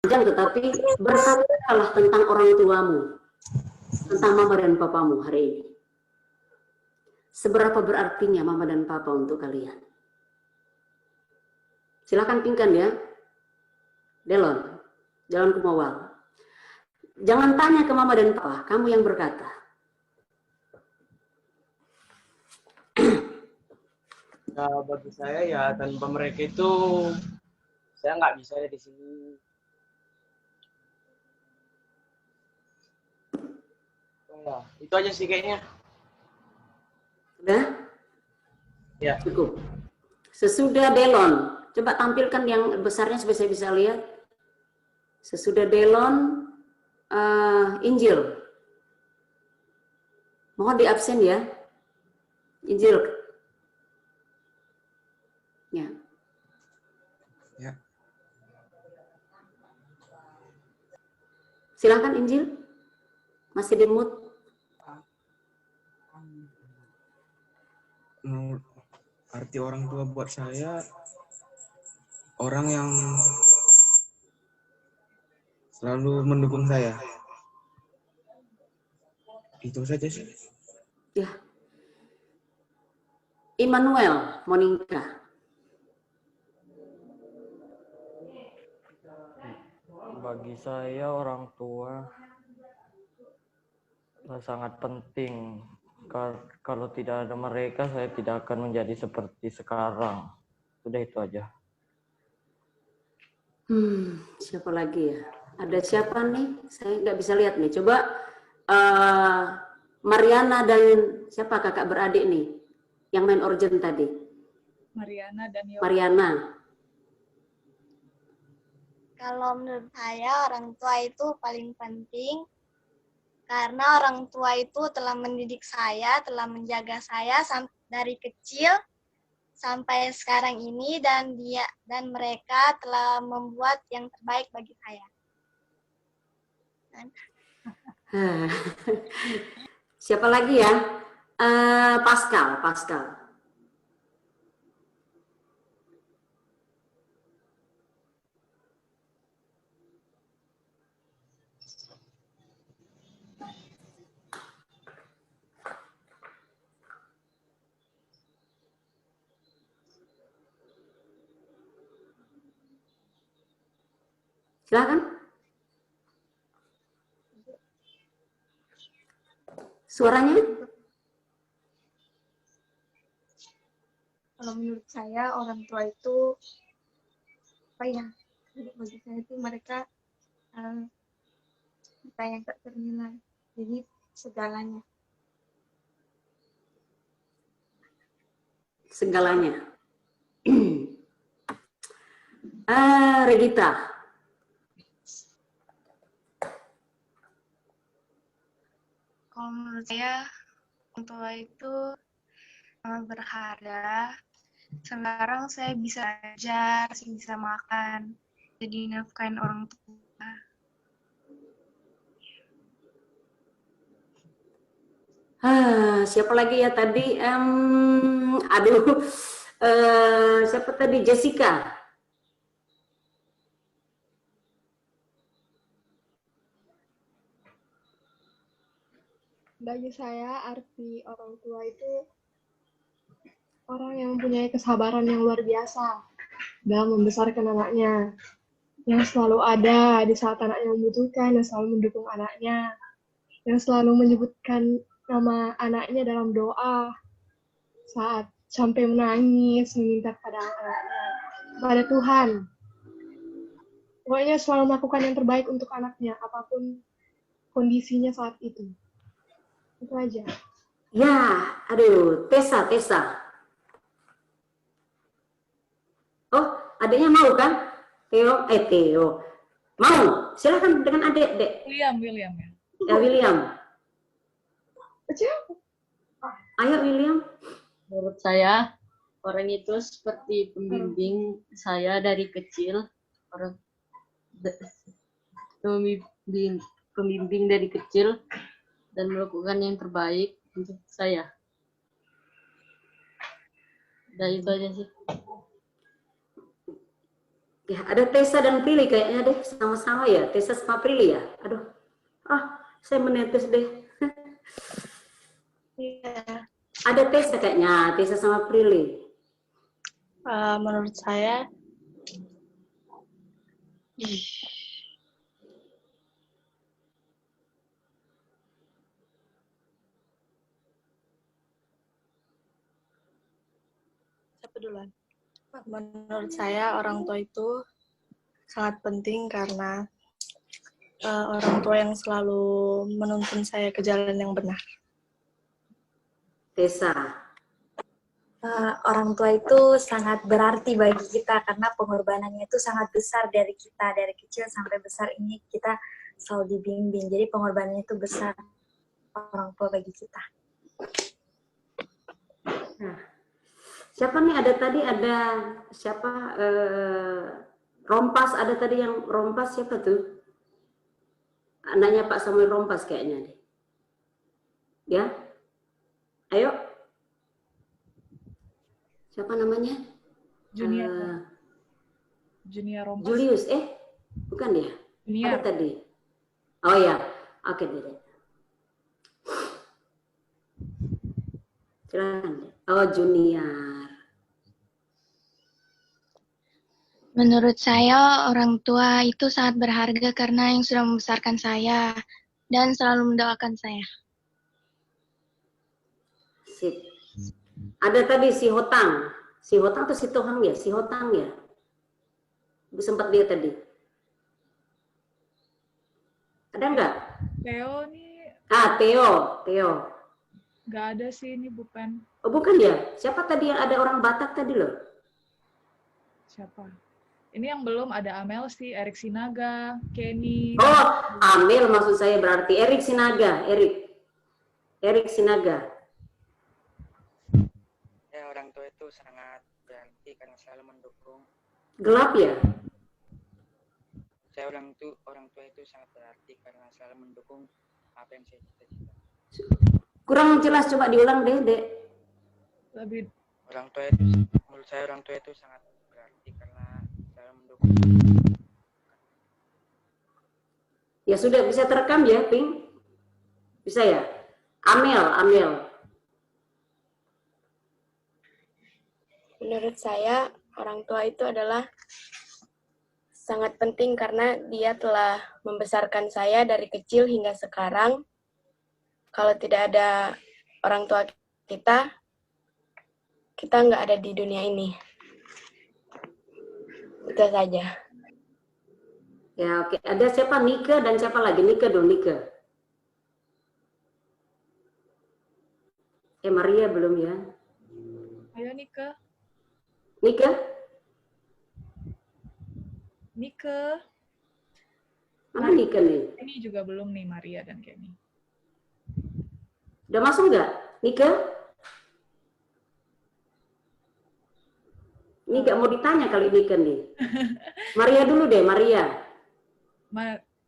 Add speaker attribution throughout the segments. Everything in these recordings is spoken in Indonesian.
Speaker 1: tetapi berkatalah tentang orang tuamu, tentang mama dan papamu hari ini. Seberapa berartinya mama dan papa untuk kalian? Silakan pingkan ya. Delon, Jalan Kumawal. Jangan tanya ke mama dan papa, kamu yang berkata.
Speaker 2: Ya, bagi saya ya tanpa mereka itu saya nggak bisa di sini. Oh, ya, itu aja sih kayaknya.
Speaker 1: Sudah?
Speaker 2: Ya.
Speaker 1: Cukup. Sesudah Delon, coba tampilkan yang besarnya supaya saya bisa lihat. Sesudah Delon, Injil. Mohon di absen ya. Injil. Ya.
Speaker 3: Ya.
Speaker 1: Silakan Injil. Masih di mute.
Speaker 3: Arti orang tua buat saya orang yang selalu mendukung saya. Itu saja sih.
Speaker 1: Ya. Immanuel, Monica.
Speaker 4: Bagi saya orang tua sangat penting. Kalau tidak ada mereka, saya tidak akan menjadi seperti sekarang. Sudah itu aja.
Speaker 1: Siapa lagi ya? Ada siapa nih? Saya nggak bisa lihat nih. Coba Mariana dan siapa kakak beradik nih? Yang main urgent tadi.
Speaker 5: Mariana dan Yoga.
Speaker 1: Mariana.
Speaker 6: Kalau menurut saya orang tua itu paling penting karena orang tua itu telah mendidik saya, telah menjaga saya dari kecil sampai sekarang ini dan mereka telah membuat yang terbaik bagi saya.
Speaker 1: Siapa lagi ya? Pascal. Silakan. Suaranya?
Speaker 5: Kalau menurut saya orang tua itu apa ya? Bagi saya itu mereka kita yang tak ternilai. Jadi segalanya.
Speaker 1: Segalanya. Regita.
Speaker 7: Kalau menurut saya, orang tua itu berharga. Sekarang saya bisa belajar, saya bisa makan, jadi nafkahin orang tua.
Speaker 1: Siapa lagi ya tadi? Siapa tadi? Jessica.
Speaker 8: Bagi saya arti orang tua itu orang yang mempunyai kesabaran yang luar biasa dalam membesarkan anaknya, yang selalu ada di saat anaknya membutuhkan, yang selalu mendukung anaknya, yang selalu menyebutkan nama anaknya dalam doa saat sampai menangis meminta kepada anaknya, kepada Tuhan. Pokoknya selalu melakukan yang terbaik untuk anaknya apapun kondisinya saat itu. Itu aja.
Speaker 1: Ya, aduh, Tessa. Oh, adiknya mau kan? Theo. Mau? Silakan dengan adik, Dek.
Speaker 5: William ya.
Speaker 1: Ya, William. Ayo, William.
Speaker 9: Menurut saya, orang itu seperti pembimbing saya dari kecil. Pembimbing dari kecil dan melakukan yang terbaik untuk saya. Dan itu aja sih.
Speaker 1: Ya, ada Tessa dan Prilly kayaknya deh, sama-sama ya. Tessa sama Prilly ya. Aduh, saya menetes deh.
Speaker 10: Iya.
Speaker 1: Ada Tessa kayaknya, Tessa sama Prilly.
Speaker 10: Menurut saya, siapa duluan? Menurut saya orang tua itu sangat penting karena orang tua yang selalu menuntun saya ke jalan yang benar.
Speaker 1: Tessa.
Speaker 11: Orang tua itu sangat berarti bagi kita karena pengorbanannya itu sangat besar dari kita, dari kecil sampai besar ini kita selalu dibimbing. Jadi pengorbanannya itu besar orang tua bagi kita.
Speaker 1: Nah, siapa nih ada tadi ada siapa Rompas ada tadi yang Rompas siapa tuh? Anaknya Pak Samuel Rompas kayaknya deh. Ya, ayo. Siapa namanya?
Speaker 12: Junior Rompas.
Speaker 1: Julius, bukan ya?
Speaker 12: Junior.
Speaker 1: Ada tadi. Oh ya, oke deh. Silakan deh. Oh, Junior.
Speaker 6: Menurut saya, orang tua itu sangat berharga karena yang sudah membesarkan saya dan selalu mendoakan saya.
Speaker 1: Sip. Ada tadi si Hotang. Si Hotang atau si Tohang ya? Si Hotang ya? Ibu sempat lihat tadi. Ada nggak?
Speaker 12: Theo nih.
Speaker 1: Theo.
Speaker 12: Nggak ada sih ini bukan.
Speaker 1: Oh bukan ya? Siapa tadi yang ada orang Batak tadi loh? Siapa?
Speaker 12: Ini yang belum ada Amel sih, Erik Sinaga, Kenny.
Speaker 1: Oh, Amel maksud saya berarti Erik Sinaga, Erik Sinaga.
Speaker 13: Ya, orang tua itu sangat berarti karena selalu mendukung.
Speaker 1: Gelap ya?
Speaker 13: Saya orang tua itu sangat berarti karena selalu mendukung apa yang saya cita-cita.
Speaker 1: Kurang jelas, coba diulang deh, Dek.
Speaker 12: Lebih.
Speaker 13: Menurut saya orang tua itu sangat berarti karena selalu mendukung.
Speaker 1: Ya sudah bisa terekam ya, Ping? Bisa ya? Amel.
Speaker 10: Menurut saya, orang tua itu adalah sangat penting karena dia telah membesarkan saya dari kecil hingga sekarang. Kalau tidak ada orang tua kita nggak ada di dunia ini. Itu saja.
Speaker 1: Ya oke. Ada siapa? Nika dan siapa lagi? Nika dong, Nika. Maria belum ya?
Speaker 12: Ayo Nika.
Speaker 1: Mana Nika nih?
Speaker 12: Ini juga belum nih, Maria dan Kenny.
Speaker 1: Udah masuk nggak? Nika? Ini nggak mau ditanya kali Nika nih. Maria dulu deh, Maria.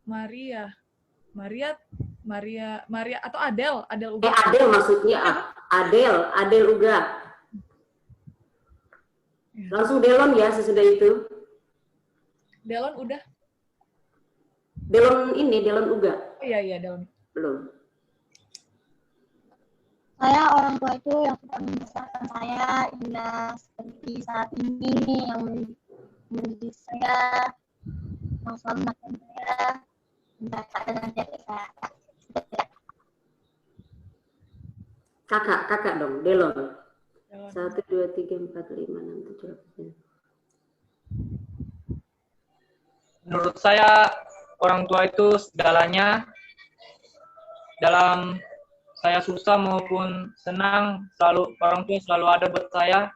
Speaker 12: Maria atau Adel Uga.
Speaker 1: Adel maksudnya. Adel Uga. Langsung Delon ya sesudah itu.
Speaker 12: Delon udah.
Speaker 1: Delon Uga.
Speaker 12: Oh iya Delon.
Speaker 1: Belum.
Speaker 6: Saya orang tua itu yang sudah membesarkan saya hingga seperti saat ini yang mendidik saya, yang selalu menekan saya, hingga keadaan jadi saya.
Speaker 1: Kakak dong, Delon. 1, 2, 3, 4, 5, 6, 7, 8.
Speaker 14: Menurut saya, orang tua itu segalanya. Dalam saya susah maupun senang, orang tua selalu ada buat saya.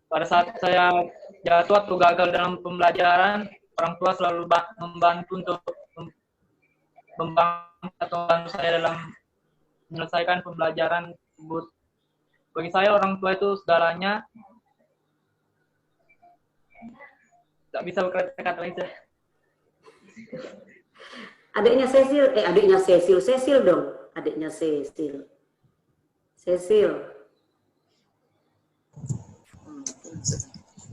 Speaker 14: Pada saat saya jatuh atau gagal dalam pembelajaran, orang tua selalu membantu untuk membantu saya dalam menyelesaikan pembelajaran tersebut. Bagi saya orang tua itu segalanya. Tak bisa berkata-kata lain.
Speaker 1: Adiknya Cecil dong. Adiknya Cecil.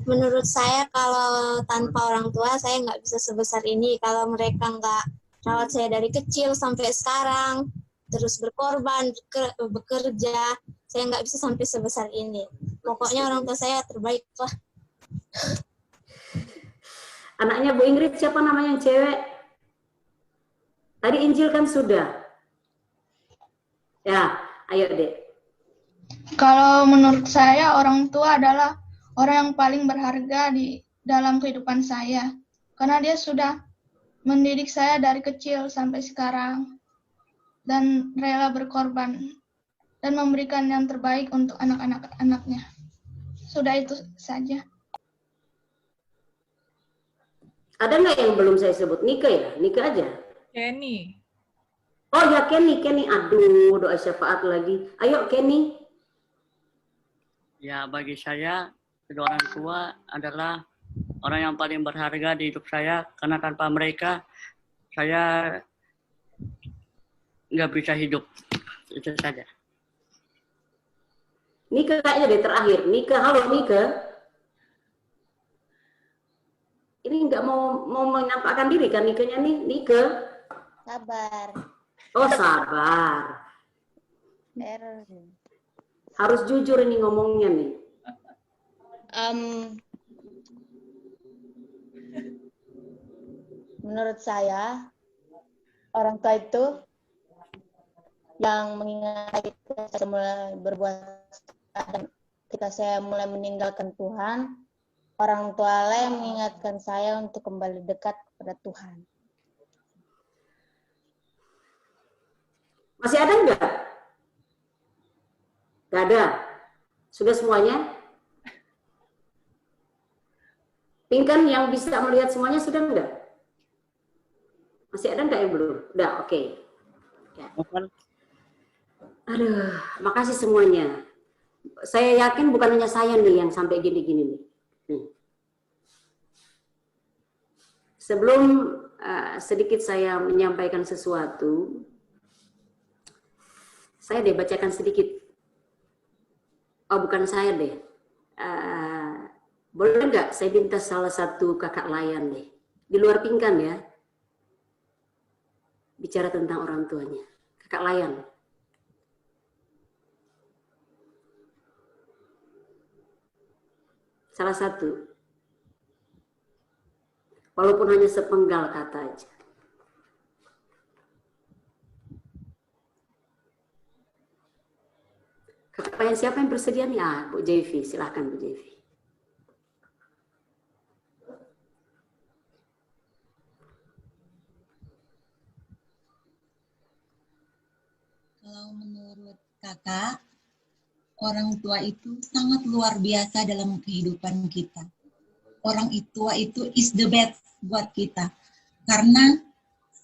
Speaker 6: Menurut saya kalau tanpa orang tua saya nggak bisa sebesar ini. Kalau mereka nggak rawat saya dari kecil sampai sekarang, terus berkorban, bekerja, saya nggak bisa sampai sebesar ini. Pokoknya orang tua saya terbaik lah.
Speaker 1: Anaknya Bu Ingrid siapa namanya yang cewek? Tadi Injil kan sudah. Ya, ayo Dek.
Speaker 15: Kalau menurut saya orang tua adalah orang yang paling berharga di dalam kehidupan saya. Karena dia sudah mendidik saya dari kecil sampai sekarang. Dan rela berkorban. Dan memberikan yang terbaik untuk anak-anaknya. Sudah itu saja.
Speaker 1: Ada nggak yang belum saya sebut? Nika ya? Nika aja.
Speaker 12: Kenny.
Speaker 1: Oh ya Kenny. Aduh, doa syafaat lagi. Ayo Kenny.
Speaker 16: Ya, bagi saya, kedua orang tua adalah orang yang paling berharga di hidup saya. Karena tanpa mereka, saya nggak bisa hidup. Itu saja.
Speaker 1: Nika kayaknya deh terakhir. Nika, halo Nika. Ini nggak mau menampakkan diri kan Nikanya nih, Nika?
Speaker 17: Sabar.
Speaker 1: Oh sabar. Harus jujur ini ngomongnya nih.
Speaker 17: Menurut saya, orang tua itu yang mengingat kita mulai berbuat dan ketika saya mulai meninggalkan Tuhan, orang tua lah yang mengingatkan saya untuk kembali dekat kepada Tuhan.
Speaker 1: Masih ada nggak? Nggak ada. Sudah semuanya? Pinkan yang bisa melihat semuanya sudah enggak? Masih ada enggak yang belum? Udah, oke. Ya. Aduh, makasih semuanya. Saya yakin bukan hanya saya nih yang sampai gini-gini nih. Sebelum sedikit saya menyampaikan sesuatu, saya deh bacakan sedikit. Oh, bukan saya deh. Boleh nggak saya minta salah satu kakak layan deh. Di luar Pinkan ya. Bicara tentang orang tuanya. Kakak layan. Salah satu. Walaupun hanya sepenggal kata aja. Kakak layan siapa yang bersedia nih? Bu Jevi, silahkan Bu Jevi.
Speaker 18: Kalau menurut kakak, orang tua itu sangat luar biasa dalam kehidupan kita. Orang tua itu is the best buat kita. Karena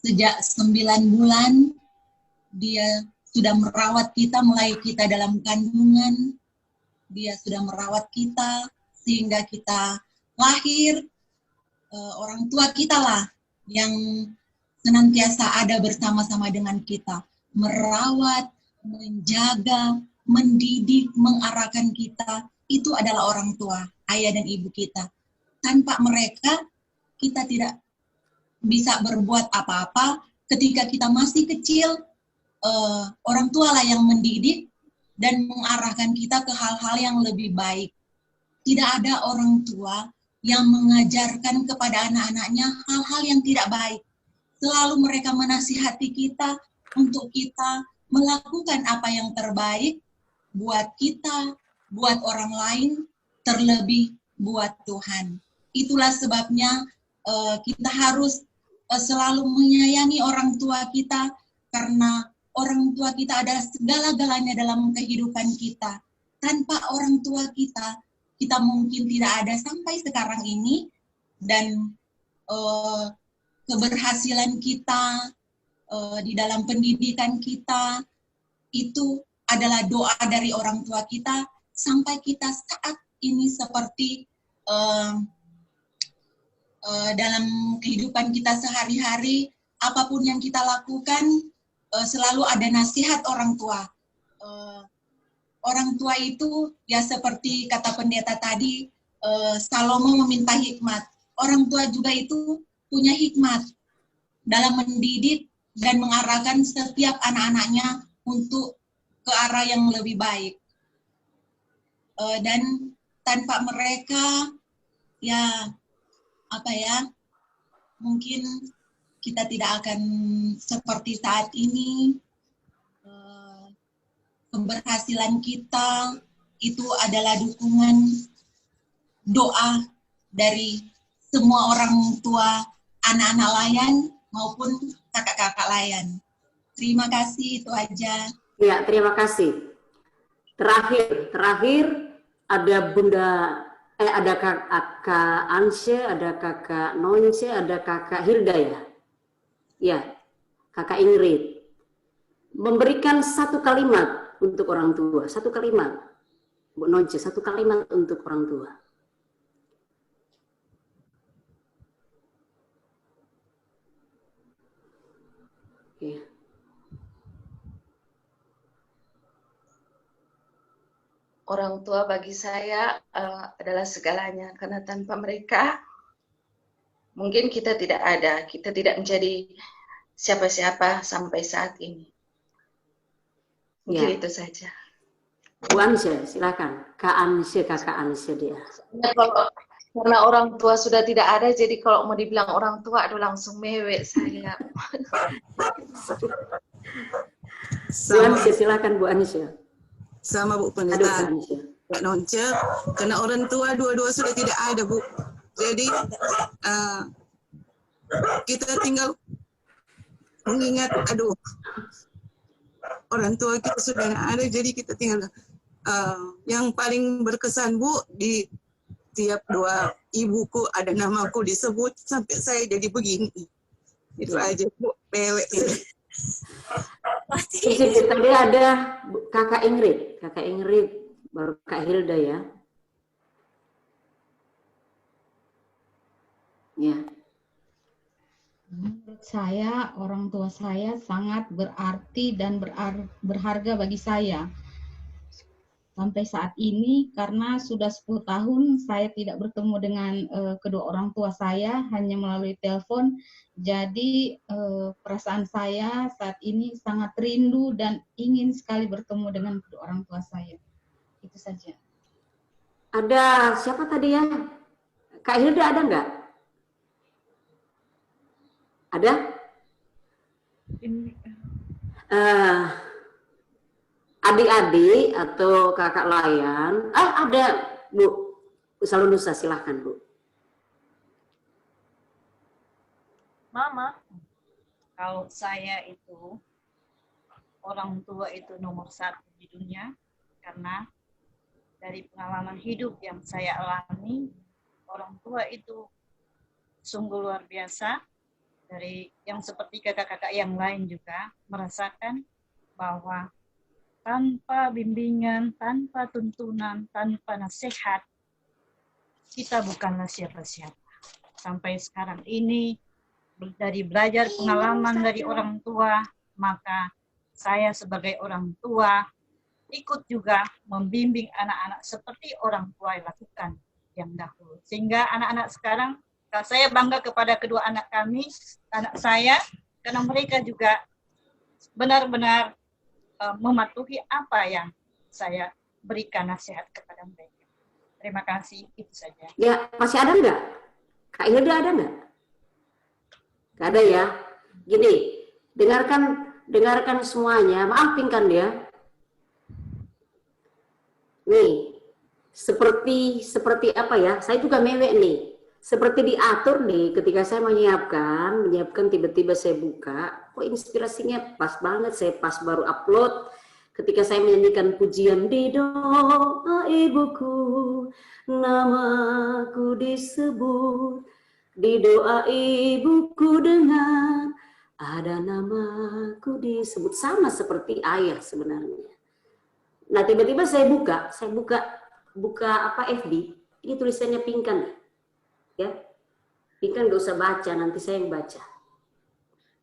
Speaker 18: sejak 9 bulan, dia sudah merawat kita mulai kita dalam kandungan. Dia sudah merawat kita sehingga kita lahir. Orang tua kita lah yang senantiasa ada bersama-sama dengan kita. Merawat, menjaga, mendidik, mengarahkan kita, itu adalah orang tua, ayah dan ibu kita. Tanpa mereka, kita tidak bisa berbuat apa-apa. Ketika kita masih kecil, orang tua lah yang mendidik dan mengarahkan kita ke hal-hal yang lebih baik. Tidak ada orang tua yang mengajarkan kepada anak-anaknya hal-hal yang tidak baik. Selalu mereka menasihati kita, untuk kita melakukan apa yang terbaik buat kita, buat orang lain, terlebih buat Tuhan. Itulah sebabnya kita harus selalu menyayangi orang tua kita, karena orang tua kita adalah segala-galanya dalam kehidupan kita. Tanpa orang tua kita, kita mungkin tidak ada sampai sekarang ini, dan keberhasilan kita di dalam pendidikan kita itu adalah doa dari orang tua kita sampai kita saat ini seperti dalam kehidupan kita sehari-hari, apapun yang kita lakukan selalu ada nasihat orang tua. Orang tua itu ya seperti kata pendeta tadi, Salomo meminta hikmat. Orang tua juga itu punya hikmat dalam mendidik dan mengarahkan setiap anak-anaknya untuk ke arah yang lebih baik. Dan tanpa mereka, ya apa ya, mungkin kita tidak akan seperti saat ini. Keberhasilan kita itu adalah dukungan doa dari semua orang tua anak-anak layan maupun kakak-kakak layan. Terima kasih, itu aja.
Speaker 1: Ya, terima kasih. Terakhir ada ada kakak Ansya, ada kakak Nonce, ada kakak Hilda ya. Ya, kakak Ingrid. Memberikan satu kalimat untuk orang tua, satu kalimat. Bu Nonce, satu kalimat untuk orang tua. Oke.
Speaker 19: Orang tua bagi saya adalah segalanya, karena tanpa mereka mungkin kita tidak ada, kita tidak menjadi siapa-siapa sampai saat ini. Mungkin itu saja.
Speaker 1: Bu Ansya, silakan. Kak Ansya, kakak Ansya dia.
Speaker 19: Karena orang tua sudah tidak ada, jadi kalau mau dibilang orang tua, aduh langsung mewek saya.
Speaker 1: Bu Ansya, silakan Bu Ansya.
Speaker 20: Sama Bu Pendeta, Pak Nonce, karena orang tua dua-dua sudah tidak ada Bu. Jadi kita tinggal mengingat, aduh, orang tua kita sudah ada, jadi kita tinggal. Yang paling berkesan Bu, di tiap doa ibuku ada namaku disebut sampai saya jadi begini. Itu aja Bu, pewek.
Speaker 1: Tadi ada kakak Ingrid, baru Kak Hilda ya. Ya.
Speaker 21: Menurut saya, orang tua saya sangat berarti dan berharga bagi saya. Sampai saat ini, karena sudah 10 tahun saya tidak bertemu dengan kedua orang tua saya, hanya melalui telepon. Jadi perasaan saya saat ini sangat rindu dan ingin sekali bertemu dengan kedua orang tua saya. Itu saja.
Speaker 1: Ada siapa tadi ya? Kak Hilda ada nggak? Ada? Adik-adik atau kakak layan? Ada Bu. Salunusa, silahkan Bu.
Speaker 22: Mama, kalau saya itu, orang tua itu nomor 1 di dunia, karena dari pengalaman hidup yang saya alami, orang tua itu sungguh luar biasa. Dari yang seperti kakak-kakak yang lain juga merasakan bahwa tanpa bimbingan, tanpa tuntunan, tanpa nasihat, kita bukanlah siapa-siapa. Sampai sekarang ini, dari belajar pengalaman dari orang tua, maka saya sebagai orang tua ikut juga membimbing anak-anak seperti orang tua yang lakukan yang dahulu. Sehingga anak-anak sekarang, saya bangga kepada kedua anak kami, anak saya, karena mereka juga benar-benar mematuhi apa yang saya berikan nasihat kepada mereka. Terima kasih, itu saja.
Speaker 1: Ya, masih ada nggak? Kak Hilda ada nggak? Nggak ada ya. Gini, dengarkan semuanya, maafkan dia. Nih, seperti apa ya? Saya juga mewek nih. Seperti diatur nih, ketika saya menyiapkan tiba-tiba saya buka, kok inspirasinya pas banget, saya pas baru upload, ketika saya menyanyikan pujian di doa ibuku, namaku disebut, di doa ibuku dengar, ada namaku disebut, sama seperti ayah sebenarnya. Nah tiba-tiba saya buka apa FB, ini tulisannya Pinkan. Ya, Pinkan gak usah baca, nanti saya yang baca.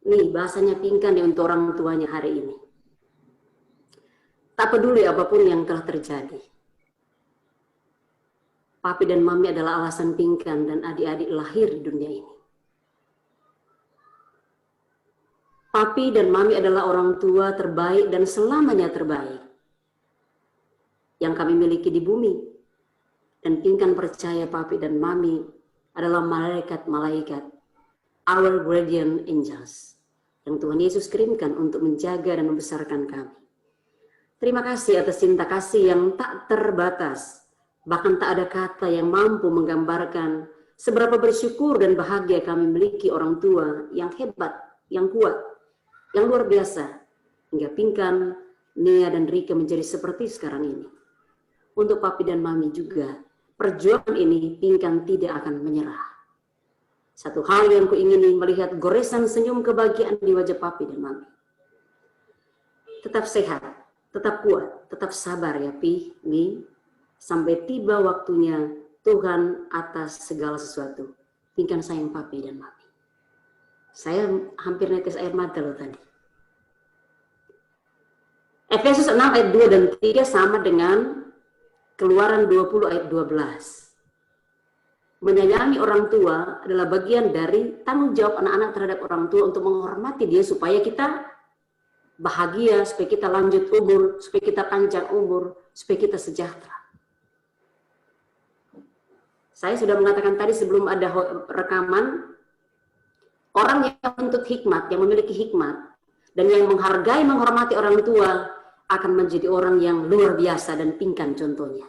Speaker 1: Nih bahasanya Pinkan nih untuk orang tuanya hari ini. Tak peduli apapun yang telah terjadi. Papi dan Mami adalah alasan Pinkan dan adik-adik lahir di dunia ini. Papi dan Mami adalah orang tua terbaik dan selamanya terbaik yang kami miliki di bumi. Dan Pinkan percaya Papi dan Mami adalah malaikat-malaikat, our guardian angels, yang Tuhan Yesus kirimkan untuk menjaga dan membesarkan kami. Terima kasih atas cinta kasih yang tak terbatas. Bahkan tak ada kata yang mampu menggambarkan seberapa bersyukur dan bahagia kami memiliki orang tua yang hebat, yang kuat, yang luar biasa. Hingga Pinkan, Nia, dan Rika menjadi seperti sekarang ini. Untuk Papi dan Mami juga, perjuangan ini Pinkan tidak akan menyerah. Satu hal yang kuingini melihat goresan senyum kebahagiaan di wajah Papi dan Mami. Tetap sehat, tetap kuat, tetap sabar ya Pi, Mi. Sampai tiba waktunya Tuhan atas segala sesuatu. Pinkan sayang Papi dan Mami. Saya hampir netes air mata loh tadi. Efesus 6 ayat 2 dan 3 sama dengan Keluaran 20 ayat 12. Menyayangi orang tua adalah bagian dari tanggung jawab anak-anak terhadap orang tua untuk menghormati dia supaya kita bahagia, supaya kita lanjut umur, supaya kita panjang umur, supaya kita sejahtera. Saya sudah mengatakan tadi sebelum ada rekaman, orang yang menuntut hikmat, yang memiliki hikmat, dan yang menghargai, menghormati orang tua, akan menjadi orang yang luar biasa dan Pinkan contohnya.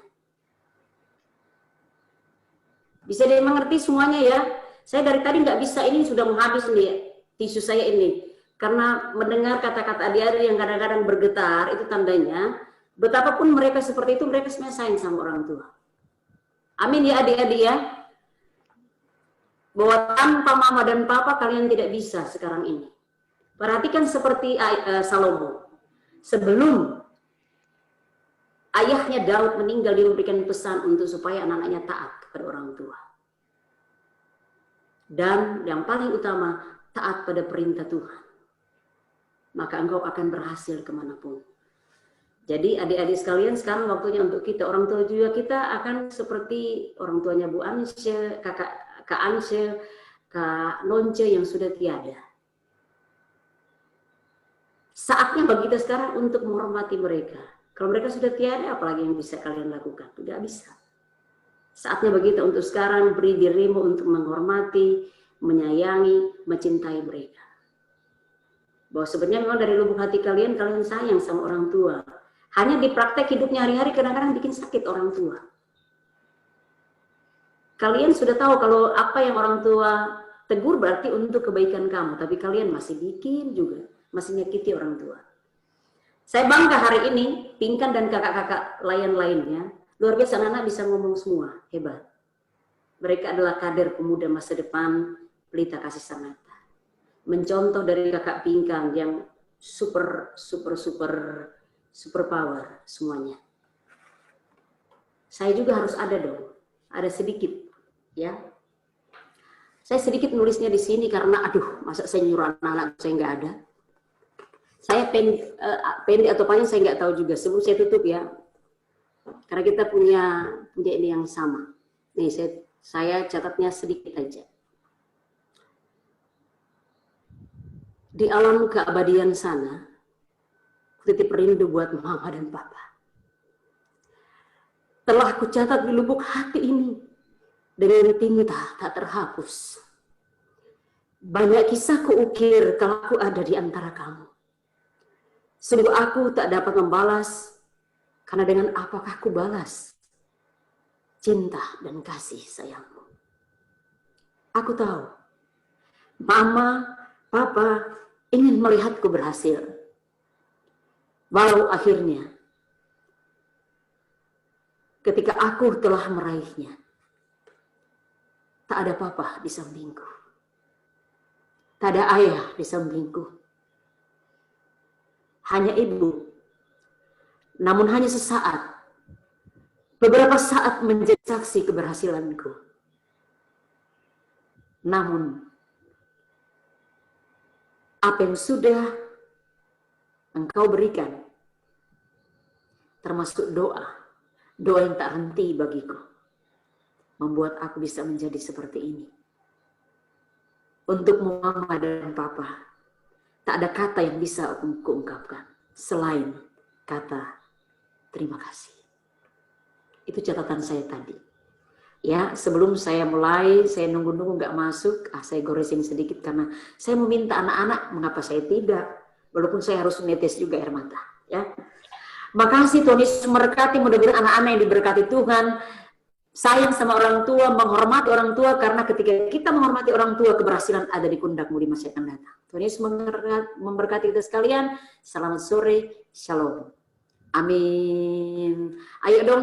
Speaker 1: Bisa dimengerti semuanya ya? Saya dari tadi nggak bisa, ini sudah menghabis nih tisu saya ini. Karena mendengar kata-kata adik-adik yang kadang-kadang bergetar, itu tandanya betapapun mereka seperti itu, mereka sebenarnya sayang sama orang tua. Amin ya adik-adik ya. Bahwa tanpa mama dan papa kalian tidak bisa sekarang ini. Perhatikan seperti Salomo. Sebelum ayahnya Daud meninggal, dia memberikan pesan untuk supaya anak-anaknya taat kepada orang tua. Dan yang paling utama, taat pada perintah Tuhan. Maka engkau akan berhasil kemanapun. Jadi adik-adik sekalian, sekarang waktunya untuk kita, orang tua juga, kita akan seperti orang tuanya Bu Anshe, Kak Anshe, Kak Nonce yang sudah tiada. Saatnya bagi kita sekarang untuk menghormati mereka. Kalau mereka sudah tiada, apalagi yang bisa kalian lakukan? Tidak bisa. Saatnya bagi kita untuk sekarang beri dirimu untuk menghormati, menyayangi, mencintai mereka. Bahwa sebenarnya memang dari lubuk hati kalian, kalian sayang sama orang tua. Hanya di praktek hidupnya hari-hari kadang-kadang bikin sakit orang tua. Kalian sudah tahu kalau apa yang orang tua tegur berarti untuk kebaikan kamu, tapi kalian masih bikin juga, masih nyakiti orang tua. Saya bangga hari ini, Pinkan dan kakak-kakak lain-lainnya, luar biasa, anak-anak bisa ngomong semua, hebat. Mereka adalah kader pemuda masa depan Pelita Kasih Sanata. Mencontoh dari kakak Pinkan yang super power semuanya. Saya juga harus ada dong, ada sedikit ya. Saya sedikit nulisnya di sini karena aduh, masa saya nyuruh anak-anak saya nggak ada. Saya pendek atau panjang saya nggak tahu juga. Sebelum saya tutup ya, karena kita punya ini yang sama. Nih saya catatnya sedikit aja. Di alam keabadian sana, titip rindu buat mama dan papa. Telah kucatat di lubuk hati ini dengan tinta tak terhapus. Banyak kisah kuukir kalau aku ada di antara kamu. Sungguh aku tak dapat membalas, karena dengan apakah ku balas cinta dan kasih sayangmu. Aku tahu, mama, papa ingin melihatku berhasil. Walau akhirnya, ketika aku telah meraihnya, tak ada papa di sampingku. Tak ada ayah di sampingku. Hanya ibu. Namun hanya sesaat. Beberapa saat menjadi saksi keberhasilanku. Namun, apa yang sudah engkau berikan, termasuk doa yang tak henti bagiku. membuat aku bisa menjadi seperti ini. Untuk mama dan papa, tak ada kata yang bisa aku ungkapkan selain kata terima kasih. Itu catatan saya tadi. Ya, sebelum saya mulai, saya nunggu-nunggu nggak masuk, saya goresin sedikit karena saya meminta anak-anak, mengapa saya tidak? Walaupun saya harus netes juga air mata. Ya, makasih Tuhan Yesus memberkati, mudah-mudahan anak-anak yang diberkati Tuhan, sayang sama orang tua, menghormati orang tua, karena ketika kita menghormati orang tua, keberhasilan ada di pundakmu di masa yang akan datang. Tuhan Yesus memberkati kita sekalian. Selamat sore, shalom. Amin. Ayo dong.